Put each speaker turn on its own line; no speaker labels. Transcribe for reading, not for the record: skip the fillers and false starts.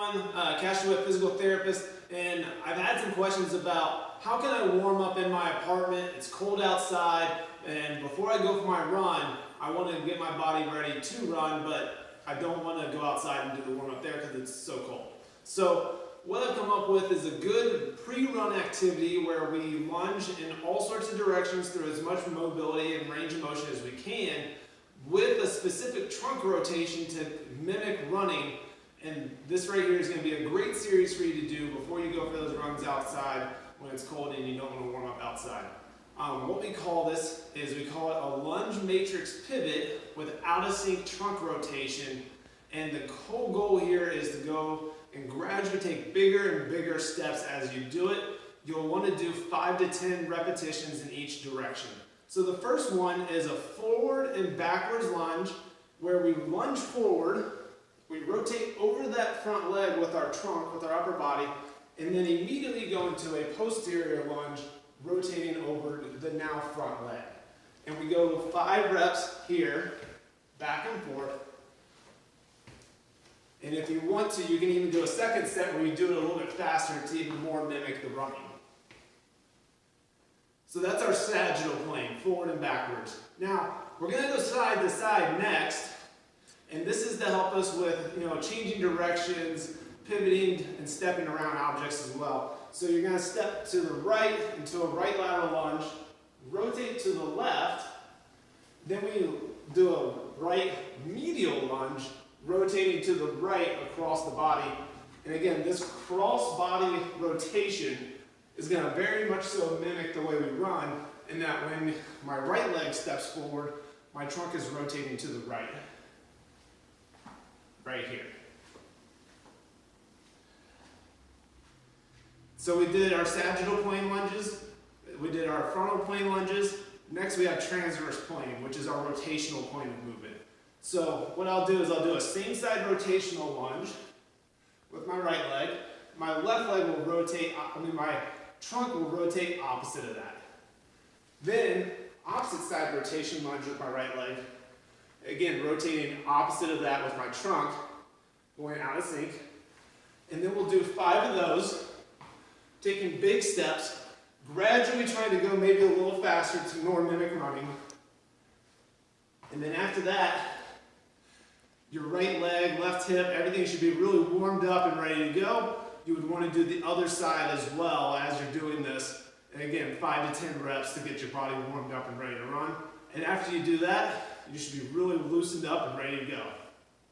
everyone, Cash DeWitt, physical therapist, and I've had some questions about how can I warm up in my apartment. It's cold outside, and before I go for my run, I want to get my body ready to run, but I don't want to go outside and do the warm up there because it's so cold. So what I've come up with is a good pre-run activity where we lunge in all sorts of directions through as much mobility and range of motion as we can, with a specific trunk rotation to mimic running. And this right here is going to be a great series for you to do before you go for those runs outside when it's cold and you don't want to warm up outside. What we call this is we call it a lunge matrix pivot with out of sync trunk rotation. And the whole goal here is to go and gradually take bigger and bigger steps as you do it. You'll want to do 5 to 10 repetitions in each direction. So the first one is a forward and backwards lunge where we lunge forward, we rotate over that front leg with our trunk, with our upper body, and then immediately go into a posterior lunge, rotating over the now front leg. And we go 5 reps here, back and forth. And if you want to, you can even do a second set where you do it a little bit faster to even more mimic the running. So that's our sagittal plane, forward and backwards. Now, we're going to go side to side next, and this is to help us with, changing directions, pivoting, and stepping around objects as well. So you're going to step to the right into a right lateral lunge, rotate to the left, then we do a right medial lunge, rotating to the right across the body. And again, this cross body rotation is going to very much so mimic the way we run, in that when my right leg steps forward, my trunk is rotating to the right. Right here. So we did our sagittal plane lunges, we did our frontal plane lunges. Next we have transverse plane, which is our rotational plane of movement. So what I'll do is I'll do a same side rotational lunge with my right leg. My left leg will rotate, my trunk will rotate opposite of that. Then opposite side rotation lunge with my right leg. Again, rotating opposite of that with my trunk, going out of sync. And then we'll do 5 of those, taking big steps, gradually trying to go maybe a little faster to more mimic running. And then after that, your right leg, left hip, everything should be really warmed up and ready to go. You would want to do the other side as well as you're doing this. And again, 5 to 10 reps to get your body warmed up and ready to run. And after you do that, you should be really loosened up and ready to go.